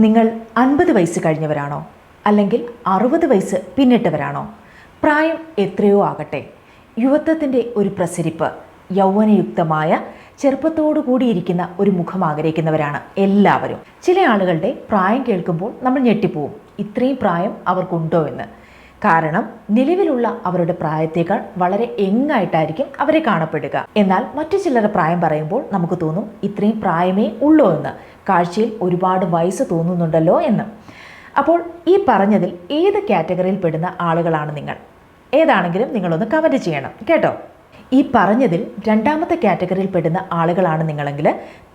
നിങ്ങൾ 50 വയസ്സ് കഴിഞ്ഞവരാണോ? അല്ലെങ്കിൽ 60 വയസ്സ് പിന്നിട്ടവരാണോ? പ്രായം എത്രയോ ആകട്ടെ, യുവത്വത്തിൻ്റെ ഒരു പ്രസരിപ്പ്, യൗവനയുക്തമായ ചെറുപ്പത്തോടു കൂടിയിരിക്കുന്ന ഒരു മുഖം ആഗ്രഹിക്കുന്നവരാണ് എല്ലാവരും. ചില ആളുകളുടെ പ്രായം കേൾക്കുമ്പോൾ നമ്മൾ ഞെട്ടിപ്പോവും, ഇത്രയും പ്രായം അവർക്കുണ്ടോ എന്ന്. കാരണം നിലവിലുള്ള അവരുടെ പ്രായത്തേക്കാൾ വളരെ യങ്ങായിട്ടായിരിക്കും അവരെ കാണപ്പെടുക. എന്നാൽ മറ്റു ചിലരുടെ പ്രായം പറയുമ്പോൾ നമുക്ക് തോന്നും ഇത്രയും പ്രായമേ ഉള്ളൂ എന്ന്, കാഴ്ചയിൽ ഒരുപാട് വയസ്സ് തോന്നുന്നുണ്ടല്ലോ എന്ന്. അപ്പോൾ ഈ പറഞ്ഞതിൽ ഏത് കാറ്റഗറിയിൽ പെടുന്ന ആളുകളാണ് നിങ്ങൾ? ഏതാണെങ്കിലും നിങ്ങളൊന്ന് കമൻറ്റ് ചെയ്യണം കേട്ടോ. ഈ പറഞ്ഞതിൽ രണ്ടാമത്തെ കാറ്റഗറിയിൽ പെടുന്ന ആളുകളാണ് നിങ്ങളെങ്കിൽ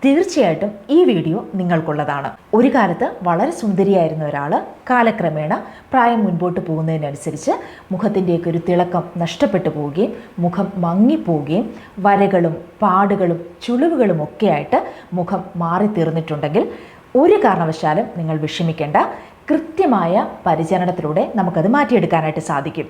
തീർച്ചയായിട്ടും ഈ വീഡിയോ നിങ്ങൾക്കുള്ളതാണ്. ഒരു കാലത്ത് വളരെ സുന്ദരിയായിരുന്ന ഒരാൾ കാലക്രമേണ പ്രായം മുൻപോട്ട് പോകുന്നതിനനുസരിച്ച് മുഖത്തിൻ്റെയൊക്കെ ഒരു തിളക്കം നഷ്ടപ്പെട്ടു പോവുകയും മുഖം മങ്ങിപ്പോവുകയും വരകളും പാടുകളും ചുളിവുകളും ഒക്കെ ആയിട്ട് മുഖം മാറിത്തീർന്നിട്ടുണ്ടെങ്കിൽ ഒരു കാരണവശാലും നിങ്ങൾ വിഷമിക്കേണ്ട. കൃത്യമായ പരിചരണത്തിലൂടെ നമുക്കത് മാറ്റിയെടുക്കാനായിട്ട് സാധിക്കും.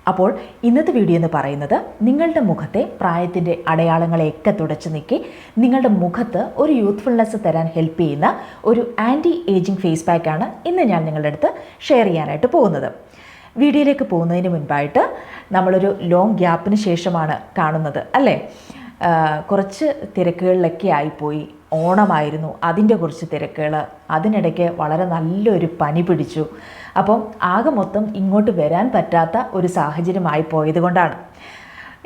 അപ്പോൾ ഇന്നത്തെ വീഡിയോ എന്ന് പറയുന്നത് നിങ്ങളുടെ മുഖത്തെ പ്രായത്തിൻ്റെ അടയാളങ്ങളെയൊക്കെ തുടച്ചു നീക്കി നിങ്ങളുടെ മുഖത്ത് ഒരു യൂത്ത്ഫുൾനെസ് തരാൻ ഹെൽപ്പ് ചെയ്യുന്ന ഒരു ആൻറ്റി ഏജിങ് ഫേസ് പാക്കാണ് ഇന്ന് ഞാൻ നിങ്ങളുടെ അടുത്ത് ഷെയർ ചെയ്യാനായിട്ട് പോകുന്നത്. വീഡിയോയിലേക്ക് പോകുന്നതിന് മുൻപായിട്ട് നമ്മളൊരു ലോങ് ഗ്യാപ്പിന് ശേഷമാണ് കാണുന്നത് അല്ലേ? കുറച്ച് തിരക്കുകളിലൊക്കെ ആയിപ്പോയി. ഓണമായിരുന്നു, അതിൻ്റെ കുറച്ച് തിരക്കുകൾ, അതിനിടയ്ക്ക് വളരെ നല്ലൊരു പനി പിടിച്ചു. അപ്പം ആകെ മൊത്തം ഇങ്ങോട്ട് വരാൻ പറ്റാത്ത ഒരു സാഹചര്യമായി പോയത് കൊണ്ടാണ്.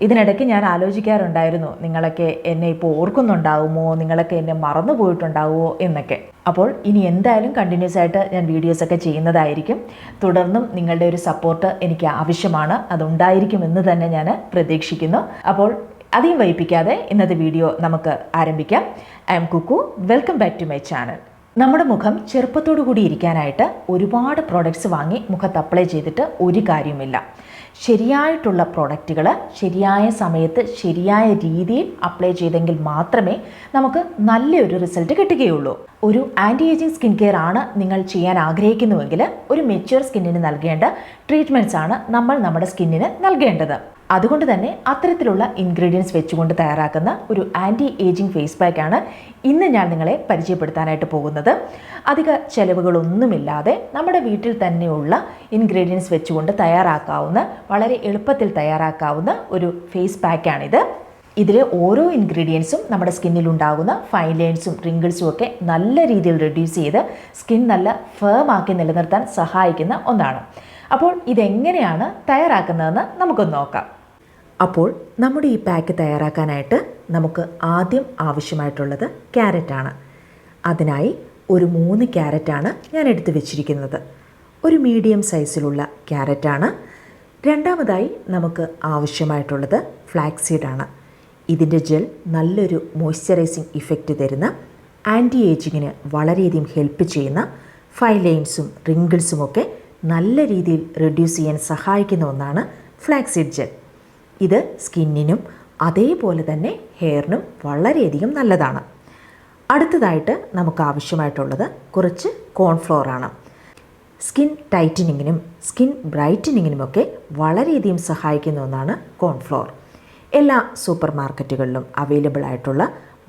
ഇതിനിടയ്ക്ക് ഞാൻ ആലോചിക്കാറുണ്ടായിരുന്നു, നിങ്ങളൊക്കെ എന്നെ ഇപ്പോൾ ഓർക്കുന്നുണ്ടാവുമോ, നിങ്ങളൊക്കെ എന്നെ മറന്നു പോയിട്ടുണ്ടാവുമോ എന്നൊക്കെ. അപ്പോൾ ഇനി എന്തായാലും കണ്ടിന്യൂസ് ആയിട്ട് ഞാൻ വീഡിയോസൊക്കെ ചെയ്യുന്നതായിരിക്കും. തുടർന്നും നിങ്ങളുടെ ഒരു സപ്പോർട്ട് എനിക്ക് ആവശ്യമാണ്, അതുണ്ടായിരിക്കുമെന്ന് തന്നെ ഞാൻ പ്രതീക്ഷിക്കുന്നു. അപ്പോൾ അധികം വൈകിപ്പിക്കാതെ ഇന്നത്തെ വീഡിയോ നമുക്ക് ആരംഭിക്കാം. I am Kukku, welcome back to my channel. നമ്മുടെ മുഖം ചെറുപ്പത്തോടു കൂടി ഇരിക്കാനായിട്ട് ഒരുപാട് പ്രോഡക്റ്റ്സ് വാങ്ങി മുഖത്ത് അപ്ലൈ ചെയ്തിട്ട് ഒരു കാര്യവുമില്ല. ശരിയായിട്ടുള്ള പ്രോഡക്റ്റുകൾ ശരിയായ സമയത്ത് ശരിയായ രീതിയിൽ അപ്ലൈ ചെയ്തെങ്കിൽ മാത്രമേ നമുക്ക് നല്ലൊരു റിസൾട്ട് കിട്ടുകയുള്ളൂ. ഒരു ആൻറ്റി ഏജിങ് സ്കിൻ കെയർ ആണ് നിങ്ങൾ ചെയ്യാൻ ആഗ്രഹിക്കുന്നുവെങ്കിൽ ഒരു മെച്യൂർ സ്കിന്നിന് നൽകേണ്ട ട്രീറ്റ്മെൻറ്റ്സ് ആണ് നമ്മൾ നമ്മുടെ സ്കിന്നിന് നൽകേണ്ടത്. അതുകൊണ്ട് തന്നെ അത്തരത്തിലുള്ള ഇൻഗ്രീഡിയൻസ് വെച്ചുകൊണ്ട് തയ്യാറാക്കുന്ന ഒരു ആൻറ്റി ഏജിങ് ഫേസ് പാക്കാണ് ഇന്ന് ഞാൻ നിങ്ങളെ പരിചയപ്പെടുത്താനായിട്ട് പോകുന്നത്. അധിക ചെലവുകളൊന്നുമില്ലാതെ നമ്മുടെ വീട്ടിൽ തന്നെയുള്ള ഇൻഗ്രീഡിയൻസ് വെച്ചുകൊണ്ട് തയ്യാറാക്കാവുന്ന, വളരെ എളുപ്പത്തിൽ തയ്യാറാക്കാവുന്ന ഒരു ഫേസ് പാക്കാണിത്. ഇതിൽ ഓരോ ഇൻഗ്രീഡിയൻസും നമ്മുടെ സ്കിന്നിൽ ഉണ്ടാകുന്ന ഫൈൻ ലൈൻസും റിങ്കിൾസും ഒക്കെ നല്ല രീതിയിൽ റെഡ്യൂസ് ചെയ്ത് സ്കിൻ നല്ല ഫേം ആക്കി നിലനിർത്താൻ സഹായിക്കുന്ന ഒന്നാണ്. അപ്പോൾ ഇതെങ്ങനെയാണ് തയ്യാറാക്കുന്നതെന്ന് നമുക്കൊന്ന് നോക്കാം. അപ്പോൾ നമ്മുടെ ഈ പാക്ക് തയ്യാറാക്കാനായിട്ട് നമുക്ക് ആദ്യം ആവശ്യമായിട്ടുള്ളത് ക്യാരറ്റാണ്. അതിനായി ഒരു 3 ക്യാരറ്റാണ് ഞാൻ എടുത്തു വെച്ചിരിക്കുന്നത്. ഒരു മീഡിയം സൈസിലുള്ള ക്യാരറ്റാണ്. രണ്ടാമതായി നമുക്ക് ആവശ്യമായിട്ടുള്ളത് ഫ്ലാക്സീഡാണ്. ഇതിൻ്റെ ജെൽ നല്ലൊരു മോയ്സ്ചറൈസിങ് ഇഫക്റ്റ് തരുന്ന, ആൻറ്റി ഏജിങ്ങിന് വളരെയധികം ഹെൽപ്പ് ചെയ്യുന്ന, ഫൈൻ ലൈൻസും റിങ്കിൾസും ഒക്കെ നല്ല രീതിയിൽ റെഡ്യൂസ് ചെയ്യാൻ സഹായിക്കുന്ന ഒന്നാണ് ഫ്ലാക്സീഡ് ജെൽ. ഇത് സ്കിന്നിനും അതേപോലെ തന്നെ ഹെയറിനും വളരെയധികം നല്ലതാണ്. അടുത്തതായിട്ട് നമുക്ക് ആവശ്യമായിട്ടുള്ളത് കുറച്ച് കോൺഫ്ലോറാണ്. സ്കിൻ ടൈറ്റനിങ്ങിനും സ്കിൻ ബ്രൈറ്റനിങ്ങിനുമൊക്കെ വളരെയധികം സഹായിക്കുന്ന ഒന്നാണ് കോൺഫ്ലോർ. എല്ലാ സൂപ്പർ മാർക്കറ്റുകളിലും അവൈലബിൾ ആയിട്ടുള്ള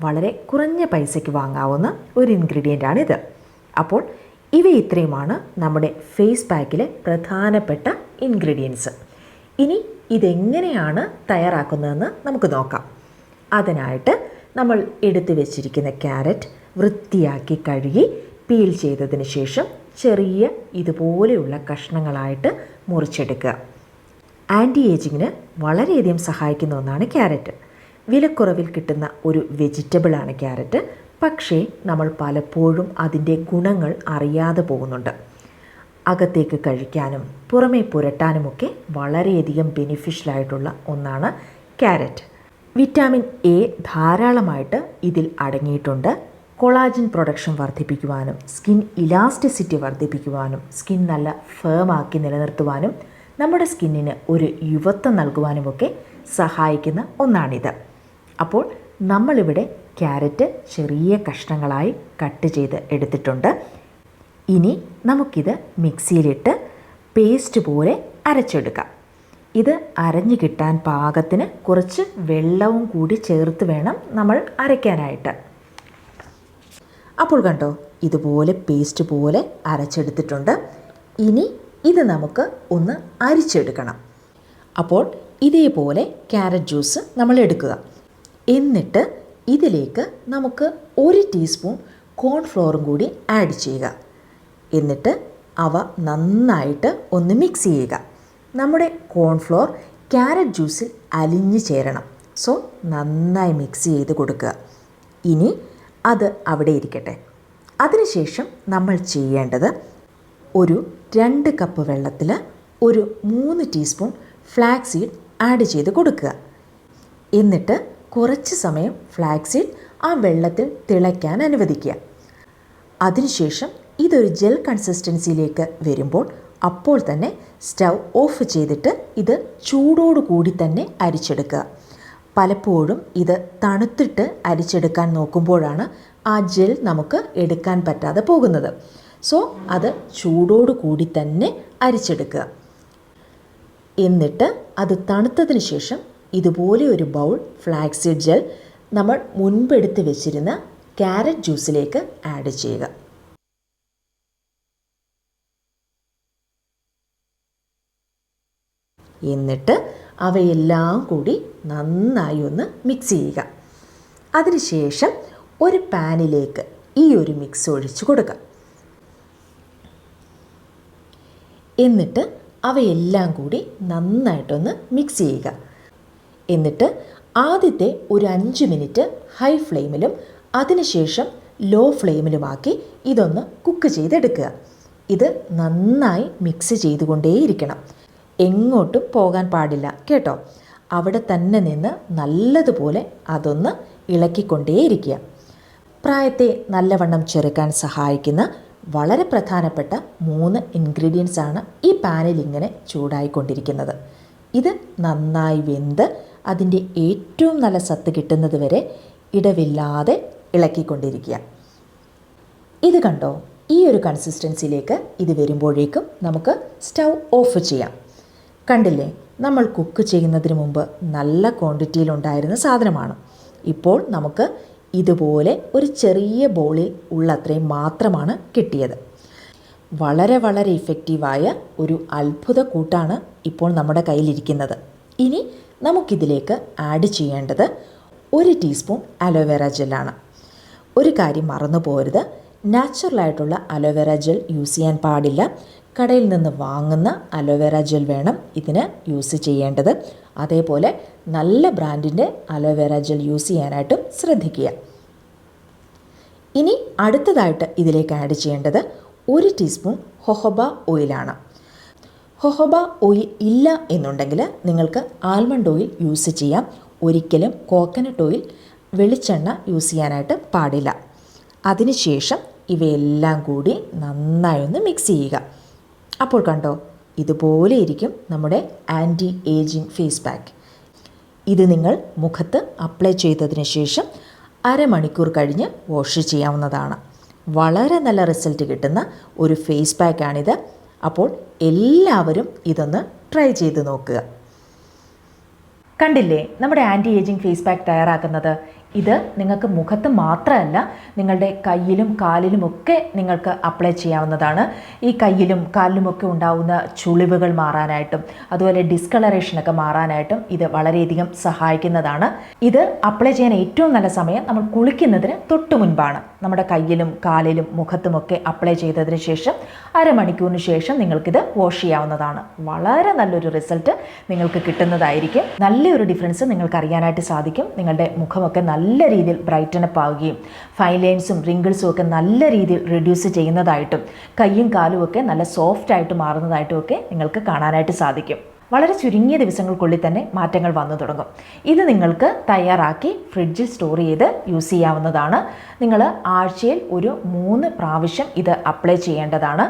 വളരെ കുറഞ്ഞ പൈസയ്ക്ക് വാങ്ങാവുന്ന ഒരു ഇൻഗ്രീഡിയൻ്റാണിത്. അപ്പോൾ ഇവ ഇത്രയുമാണ് നമ്മുടെ ഫേസ് പാക്കിലെ പ്രധാനപ്പെട്ട ഇൻഗ്രീഡിയൻസ്. ഇനി ഇതെങ്ങനെയാണ് തയ്യാറാക്കുന്നതെന്ന് നമുക്ക് നോക്കാം. അതിനായിട്ട് നമ്മൾ എടുത്തു വെച്ചിരിക്കുന്ന ക്യാരറ്റ് വൃത്തിയാക്കി കഴുകി പീൽ ചെയ്തതിന് ശേഷം ചെറിയ ഇതുപോലെയുള്ള കഷ്ണങ്ങളായിട്ട് മുറിച്ചെടുക്കുക. ആൻറ്റി ഏജിങ്ങിന് വളരെയധികം സഹായിക്കുന്ന ഒന്നാണ് ക്യാരറ്റ്. വിലക്കുറവിൽ കിട്ടുന്ന ഒരു വെജിറ്റബിളാണ് ക്യാരറ്റ്. പക്ഷേ നമ്മൾ പലപ്പോഴും അതിൻ്റെ ഗുണങ്ങൾ അറിയാതെ പോകുന്നുണ്ട്. അകത്തേക്ക് കഴിക്കാനും പുറമേ പുരട്ടാനുമൊക്കെ വളരെയധികം ബെനിഫിഷ്യലായിട്ടുള്ള ഒന്നാണ് ക്യാരറ്റ്. വിറ്റാമിൻ എ ധാരാളമായിട്ട് ഇതിൽ അടങ്ങിയിട്ടുണ്ട്. കൊളാജൻ പ്രൊഡക്ഷൻ വർദ്ധിപ്പിക്കുവാനും സ്കിൻ ഇലാസ്റ്റിസിറ്റി വർദ്ധിപ്പിക്കുവാനും സ്കിൻ നല്ല ഫേമാക്കി നിലനിർത്തുവാനും നമ്മുടെ സ്കിന്നിന് ഒരു യുവത്വം നൽകുവാനുമൊക്കെ സഹായിക്കുന്ന ഒന്നാണിത്. അപ്പോൾ നമ്മളിവിടെ ക്യാരറ്റ് ചെറിയ കഷ്ണങ്ങളായി കട്ട് ചെയ്ത് എടുത്തിട്ടുണ്ട്. ഇനി നമുക്കിത് മിക്സിയിലിട്ട് പേസ്റ്റ് പോലെ അരച്ചെടുക്കാം. ഇത് അരഞ്ഞു കിട്ടാൻ പാകത്തിന് കുറച്ച് വെള്ളവും കൂടി ചേർത്ത് വേണം നമ്മൾ അരയ്ക്കാനായിട്ട്. അപ്പോൾ കണ്ടോ, ഇതുപോലെ പേസ്റ്റ് പോലെ അരച്ചെടുത്തിട്ടുണ്ട്. ഇനി ഇത് നമുക്ക് ഒന്ന് അരിച്ചെടുക്കണം. അപ്പോൾ ഇതേപോലെ ക്യാരറ്റ് ജ്യൂസ് നമ്മൾ എടുക്കുക. എന്നിട്ട് ഇതിലേക്ക് നമുക്ക് 1 ടീസ്പൂൺ കോൺഫ്ലോറും കൂടി ആഡ് ചെയ്യുക. എന്നിട്ട് അവ നന്നായിട്ട് ഒന്ന് മിക്സ് ചെയ്യുക. നമ്മുടെ കോൺഫ്ലോർ ക്യാരറ്റ് ജ്യൂസിൽ അലിഞ്ഞു ചേരണം. സോ നന്നായി മിക്സ് ചെയ്ത് കൊടുക്കുക. ഇനി അത് അവിടെ ഇരിക്കട്ടെ. അതിനുശേഷം നമ്മൾ ചെയ്യേണ്ടത് ഒരു 2 കപ്പ് വെള്ളത്തിൽ ഒരു 3 ടീസ്പൂൺ ഫ്ലാക്സ് സീഡ് ആഡ് ചെയ്ത് കൊടുക്കുക. എന്നിട്ട് കുറച്ച് സമയം ഫ്ലാക്സ് സീഡ് ആ വെള്ളത്തിൽ തിളയ്ക്കാൻ അനുവദിക്കുക. അതിനുശേഷം ഇതൊരു ജെൽ കൺസിസ്റ്റൻസിയിലേക്ക് വരുമ്പോൾ അപ്പോൾ തന്നെ സ്റ്റൗ ഓഫ് ചെയ്തിട്ട് ഇത് ചൂടോടുകൂടി തന്നെ അരിച്ചെടുക്കുക. പലപ്പോഴും ഇത് തണുത്തിട്ട് അരിച്ചെടുക്കാൻ നോക്കുമ്പോഴാണ് ആ ജെൽ നമുക്ക് എടുക്കാൻ പറ്റാതെ പോകുന്നത്. സോ അത് ചൂടോടുകൂടി തന്നെ അരിച്ചെടുക്കുക. എന്നിട്ട് അത് തണുത്തതിന് ശേഷം ഇതുപോലെ ഒരു ബൗൾ ഫ്ലാക്സ് സീഡ് ജെൽ നമ്മൾ മുൻപെടുത്ത് വെച്ചിരുന്ന ക്യാരറ്റ് ജ്യൂസിലേക്ക് ആഡ് ചെയ്യുക. എന്നിട്ട് അവയെല്ലാം കൂടി നന്നായി ഒന്ന് മിക്സ് ചെയ്യുക. അതിനുശേഷം ഒരു പാനിലേക്ക് ഈ ഒരു മിക്സ് ഒഴിച്ച് കൊടുക്കുക. എന്നിട്ട് അവയെല്ലാം കൂടി നന്നായിട്ടൊന്ന് മിക്സ് ചെയ്യുക. എന്നിട്ട് ആദ്യത്തെ ഒരു 5 മിനിറ്റ് ഹൈ ഫ്ലെയിമിലും അതിനുശേഷം ലോ ഫ്ലെയിമിലുമാക്കി ഇതൊന്ന് കുക്ക് ചെയ്തെടുക്കുക. ഇത് നന്നായി മിക്സ് ചെയ്തുകൊണ്ടേയിരിക്കണം. എങ്ങോട്ടും പോകാൻ പാടില്ല കേട്ടോ. അവിടെ തന്നെ നിന്ന് നല്ലതുപോലെ അതൊന്ന് ഇളക്കിക്കൊണ്ടേയിരിക്കുക. പ്രായത്തെ നല്ലവണ്ണം ചെറുക്കാൻ സഹായിക്കുന്ന വളരെ പ്രധാനപ്പെട്ട 3 ഇൻഗ്രീഡിയൻസ് ആണ് ഈ പാനിൽ ഇങ്ങനെ ചൂടായിക്കൊണ്ടിരിക്കുന്നത്. ഇത് നന്നായി വെന്ത് അതിൻ്റെ ഏറ്റവും നല്ല സത്ത് കിട്ടുന്നത് വരെ ഇടവില്ലാതെ ഇളക്കിക്കൊണ്ടിരിക്കുക. ഇത് കണ്ടോ, ഈ ഒരു കൺസിസ്റ്റൻസിയിലേക്ക് ഇത് വരുമ്പോഴേക്കും നമുക്ക് സ്റ്റൗ ഓഫ് ചെയ്യാം. കണ്ടില്ലേ, നമ്മൾ കുക്ക് ചെയ്യുന്നതിന് മുമ്പ് നല്ല ക്വാണ്ടിറ്റിയിലുണ്ടായിരുന്ന സാധനമാണ്. ഇപ്പോൾ നമുക്ക് ഇതുപോലെ ഒരു ചെറിയ ബൗളിൽ ഉള്ളത്രയും മാത്രമാണ് കിട്ടിയത്. വളരെ വളരെ ഇഫക്റ്റീവായ ഒരു അത്ഭുത കൂട്ടാണ് ഇപ്പോൾ നമ്മുടെ കയ്യിലിരിക്കുന്നത്. ഇനി നമുക്കിതിലേക്ക് ആഡ് ചെയ്യേണ്ടത് 1 ടീസ്പൂൺ അലോവേറ ജെല്ലാണ്. ഒരു കാര്യം മറന്നു പോകരുത്, നാച്ചുറലായിട്ടുള്ള അലോവേറ ജെൽ യൂസ് ചെയ്യാൻ പാടില്ല. കടയിൽ നിന്ന് വാങ്ങുന്ന അലോവേറ ജെൽ വേണം ഇതിന് യൂസ് ചെയ്യേണ്ടത്. അതേപോലെ നല്ല ബ്രാൻഡിൻ്റെ അലോവേറ ജെൽ യൂസ് ചെയ്യാനായിട്ടും ശ്രദ്ധിക്കുക. ഇനി അടുത്തതായിട്ട് ഇതിലേക്ക് ആഡ് ചെയ്യേണ്ടത് 1 ടീസ്പൂൺ ഹൊഹോബ ഓയിലാണ്. ഹൊഹോബ ഓയിൽ ഇല്ല എന്നുണ്ടെങ്കിൽ നിങ്ങൾക്ക് ആൽമണ്ട് ഓയിൽ യൂസ് ചെയ്യാം. ഒരിക്കലും കോക്കനട്ട് ഓയിൽ, വെളിച്ചെണ്ണ യൂസ് ചെയ്യാനായിട്ട് പാടില്ല. അതിനുശേഷം ഇവയെല്ലാം കൂടി നന്നായി ഒന്ന് മിക്സ് ചെയ്യുക. അപ്പോൾ കണ്ടോ, ഇതുപോലെ ഇരിക്കും നമ്മുടെ ആൻറ്റി ഏജിങ് ഫേസ് പാക്ക്. ഇത് നിങ്ങൾ മുഖത്ത് അപ്ലൈ ചെയ്തതിന് ശേഷം അരമണിക്കൂർ കഴിഞ്ഞ് വാഷ് ചെയ്യാവുന്നതാണ്. വളരെ നല്ല റിസൾട്ട് കിട്ടുന്ന ഒരു ഫേസ് പാക്കാണിത്. അപ്പോൾ എല്ലാവരും ഇതൊന്ന് ട്രൈ ചെയ്ത് നോക്കുക. കണ്ടില്ലേ നമ്മുടെ ആൻറ്റി ഏജിങ് ഫേസ് പാക്ക് തയ്യാറാക്കുന്നത്? ഇത് നിങ്ങൾക്ക് മുഖത്ത് മാത്രമല്ല നിങ്ങളുടെ കയ്യിലും കാലിലുമൊക്കെ നിങ്ങൾക്ക് അപ്ലൈ ചെയ്യാവുന്നതാണ്. ഈ കയ്യിലും കാലിലുമൊക്കെ ഉണ്ടാവുന്ന ചുളിവുകൾ മാറാനായിട്ടും അതുപോലെ ഡിസ്കളറേഷനൊക്കെ മാറാനായിട്ടും ഇത് വളരെയധികം സഹായിക്കുന്നതാണ്. ഇത് അപ്ലൈ ചെയ്യാൻ ഏറ്റവും നല്ല സമയം നമ്മൾ കുളിക്കുന്നതിന് തൊട്ട് മുൻപാണ്. നമ്മുടെ കയ്യിലും കാലിലും മുഖത്തുമൊക്കെ അപ്ലൈ ചെയ്തതിന് ശേഷം അരമണിക്കൂറിന് ശേഷം നിങ്ങൾക്കിത് വാഷ് ചെയ്യാവുന്നതാണ്. വളരെ നല്ലൊരു റിസൾട്ട് നിങ്ങൾക്ക് കിട്ടുന്നതായിരിക്കും. നല്ലൊരു ഡിഫറൻസ് നിങ്ങൾക്ക് അറിയാനായിട്ട് സാധിക്കും. നിങ്ങളുടെ മുഖമൊക്കെ നല്ല രീതിയിൽ ബ്രൈറ്റനപ്പ് ആവുകയും ഫൈൻ ലൈൻസും റിങ്കിൾസും ഒക്കെ നല്ല രീതിയിൽ റിഡ്യൂസ് ചെയ്യുന്നതായിട്ടും കൈയും കാലും ഒക്കെ നല്ല സോഫ്റ്റ് ആയിട്ട് മാറുന്നതായിട്ടും ഒക്കെ നിങ്ങൾക്ക് കാണാനായിട്ട് സാധിക്കും. വളരെ ചുരുങ്ങിയ ദിവസങ്ങൾക്കുള്ളിൽ തന്നെ മാറ്റങ്ങൾ വന്നു തുടങ്ങും. ഇത് നിങ്ങൾക്ക് തയ്യാറാക്കി ഫ്രിഡ്ജിൽ സ്റ്റോർ ചെയ്ത് യൂസ് ചെയ്യാവുന്നതാണ്. നിങ്ങൾ ആഴ്ചയിൽ ഒരു 3 പ്രാവശ്യം ഇത് അപ്ലൈ ചെയ്യേണ്ടതാണ്.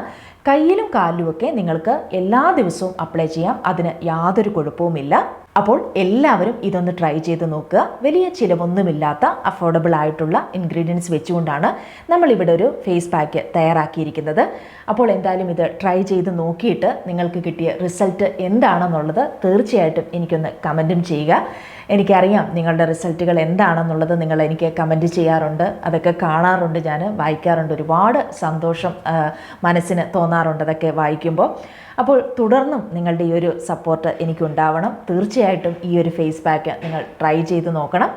കയ്യിലും കാലിലുമൊക്കെ നിങ്ങൾക്ക് എല്ലാ ദിവസവും അപ്ലൈ ചെയ്യാം, അതിന് യാതൊരു കുഴപ്പവുമില്ല. അപ്പോൾ എല്ലാവരും ഇതൊന്ന് ട്രൈ ചെയ്ത് നോക്കുക. വലിയ ചിലവൊന്നുമില്ലാത്ത അഫോർഡബിൾ ആയിട്ടുള്ള ഇൻഗ്രീഡിയൻസ് വെച്ചുകൊണ്ടാണ് നമ്മളിവിടെ ഒരു ഫേസ് പാക്ക് തയ്യാറാക്കിയിരിക്കുന്നത്. അപ്പോൾ എന്തായാലും ഇത് ട്രൈ ചെയ്ത് നോക്കിയിട്ട് നിങ്ങൾക്ക് കിട്ടിയ റിസൾട്ട് എന്താണെന്നുള്ളത് തീർച്ചയായിട്ടും എനിക്കൊന്ന് കമൻറ്റും ചെയ്യുക. എനിക്കറിയാം നിങ്ങളുടെ റിസൾട്ടുകൾ എന്താണെന്നുള്ളത് നിങ്ങൾ എനിക്ക് കമൻറ്റ് ചെയ്യാറുണ്ട്, അതൊക്കെ കാണാറുണ്ട്, ഞാൻ വായിക്കാറുണ്ട്. ഒരുപാട് സന്തോഷം മനസ്സിന് തോന്നാറുണ്ട് അതൊക്കെ വായിക്കുമ്പോൾ. അപ്പോൾ തുടർന്നും നിങ്ങളുടെ ഈ ഒരു സപ്പോർട്ട് എനിക്കുണ്ടാവണം. തീർച്ചയായിട്ടും ഈ ഒരു ഫേസ് പാക്ക് നിങ്ങൾ ട്രൈ ചെയ്ത് നോക്കണം.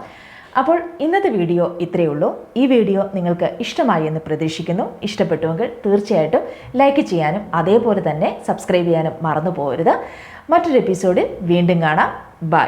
അപ്പോൾ ഇന്നത്തെ വീഡിയോ ഇത്രയേ ഉള്ളൂ. ഈ വീഡിയോ നിങ്ങൾക്ക് ഇഷ്ടമായി എന്ന് പ്രതീക്ഷിക്കുന്നു. ഇഷ്ടപ്പെട്ടുവെങ്കിൽ തീർച്ചയായിട്ടും ലൈക്ക് ചെയ്യാനും അതേപോലെ തന്നെ സബ്സ്ക്രൈബ് ചെയ്യാനും മറന്നു പോകരുത്. മറ്റൊരു എപ്പിസോഡിൽ വീണ്ടും കാണാം. ബൈ.